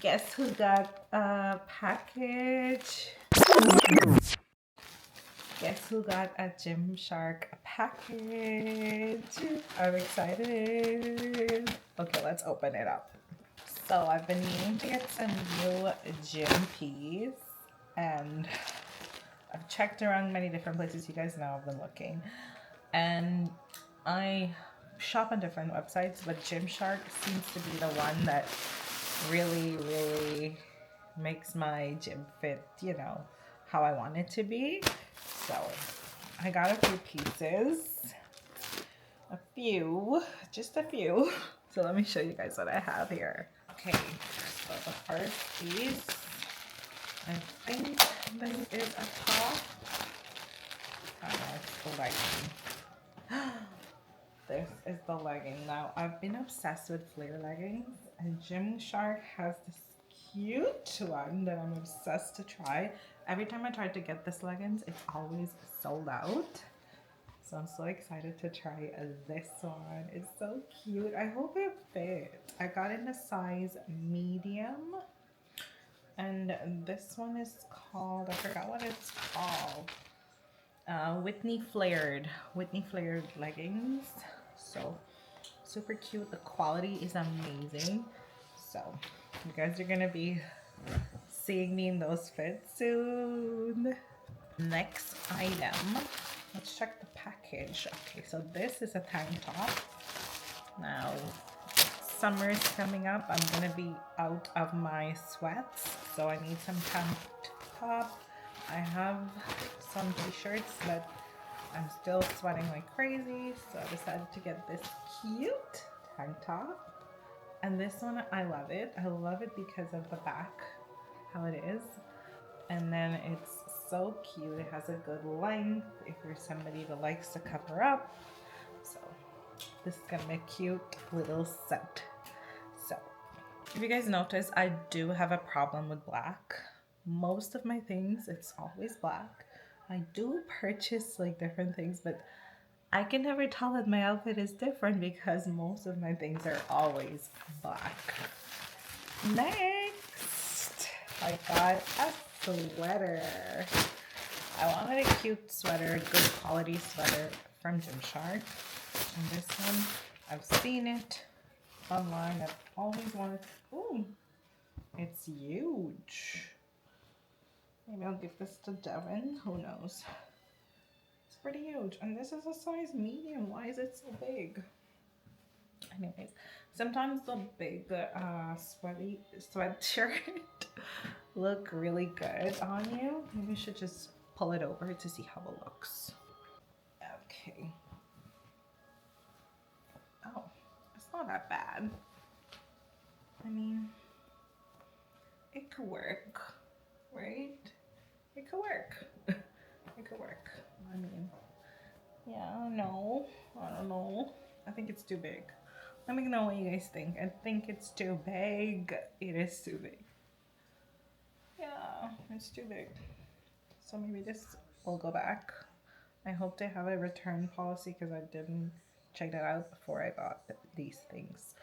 Guess who got a package? Guess who got a Gymshark package? I'm excited. Okay, let's open it up. So I've been needing to get some new gym tees, and I've checked around many different places. You guys know I've been looking, and I shop on different websites, but Gymshark seems to be the one that really makes my gym fit, you know, how I want it to be. So I got a few pieces, just a few. So let me show you guys what I have here. Okay, so the first piece, I think this is a top. Oh no, it's the legging. This is the legging. Now, I've been obsessed with flare leggings, and Gymshark has this cute one that I'm obsessed to try. Every time I try to get this leggings, it's always sold out. So I'm so excited to try this one. It's so cute. I hope it fits. I got in a size medium. And this one is called, I forgot what it's called. Whitney Flared leggings. So super cute. The quality is amazing. So you guys are gonna be seeing me in those fits soon. Next item, let's check the package. Okay, so this is a tank top. Now summer is coming up. I'm gonna be out of my sweats, so I need some tank top. I have some t-shirts, but I'm still sweating like crazy, so I decided to get this cute tank top. And this one, I love it. I love it because of the back, how it is. And then it's so cute. It has a good length if you're somebody that likes to cover up. So this is gonna be a cute little set. So if you guys notice, I do have a problem with black. Most of my things, it's always black. I do purchase like different things, but I can never tell that my outfit is different because most of my things are always black. Next, I got a sweater. I wanted a cute sweater, good quality sweater from Gymshark. And this one, I've seen it online. I've always wanted. Ooh, it's huge. Maybe I'll give this to Devin. Who knows? It's pretty huge. And this is a size medium. Why is it so big? Anyways, sometimes the big sweatshirt look really good on you. Maybe you should just pull it over to see how it looks. Okay. Oh, it's not that bad. I mean, it could work, right? It could work. It could work. I mean, yeah, I don't know. I think it's too big. Let me know what you guys think. I think it's too big. It is too big. Yeah, it's too big. So maybe this will go back. I hope they have a return policy because I didn't check that out before I bought these things.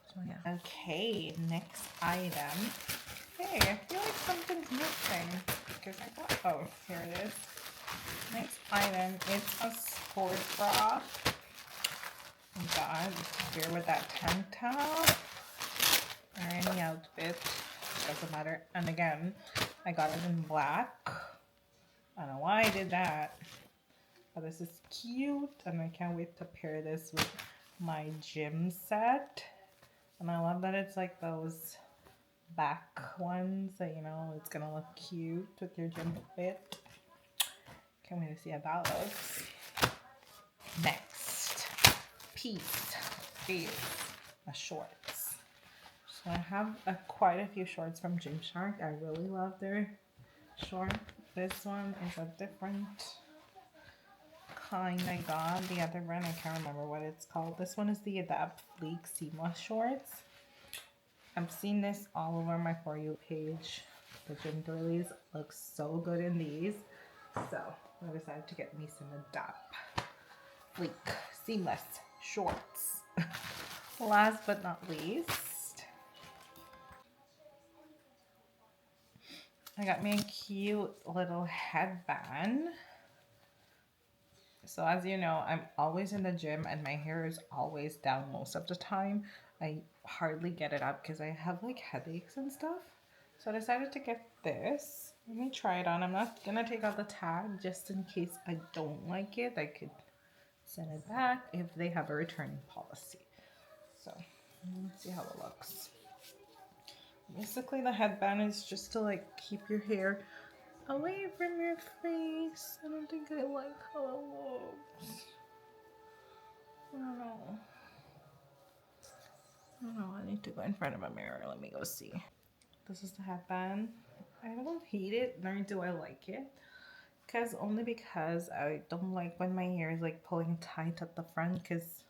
So yeah. Okay, next item. Hey, I feel like something's missing because I thought, oh, here it is. Next item is a sport bra. God, here with that tank top or any outfit, doesn't matter. And again, I got it in black. I don't know why I did that, but this is cute, and I can't wait to pair this with my gym set. And I love that it's like those back ones that, you know, it's gonna look cute with your gym fit. Can't wait to see how that looks. Next piece is a shorts. So I have quite a few shorts from Gymshark. I really love their short. This one is a different kind I got. The other one, I can't remember what it's called. This one is the Adapt Fleek Seamless Shorts. I've seen this all over my For You page. The gym girlies look so good in these. So I decided to get me some Adapt Fleek Seamless Shorts. Last but not least, I got me a cute little headband. So as you know, I'm always in the gym and my hair is always down most of the time. I hardly get it up because I have like headaches and stuff. So I decided to get this. Let me try it on. I'm not gonna take out the tag just in case I don't like it. I could send it back if they have a returning policy. So let's see how it looks. Basically the headband is just to like keep your hair away from your face. I don't think I like how it looks. I don't know. I don't know. I need to go in front of a mirror. Let me go see. This is the headband. I don't hate it, nor do I like it. Only because I don't like when my hair is like pulling tight at the front. Because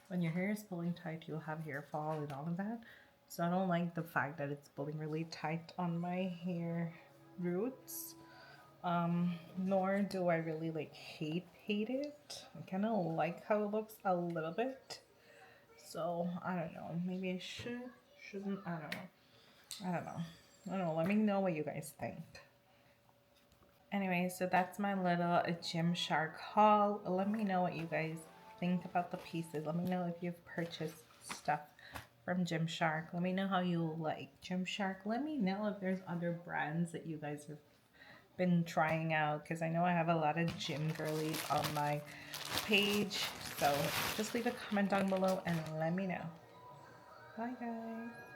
when your hair is pulling tight, you'll have hair fall and all of that. So I don't like the fact that it's pulling really tight on my hair roots. Nor do I really like hate it. I kind of like how it looks a little bit. So I don't know. Maybe I shouldn't. I don't know. I don't know. Let me know what you guys think. Anyway, so that's my little Gymshark haul. Let me know what you guys think about the pieces. Let me know if you've purchased stuff from Gymshark. Let me know how you like Gymshark. Let me know if there's other brands that you guys have been trying out, because I know I have a lot of gym girlies on my page. So just leave a comment down below and let me know. Bye guys.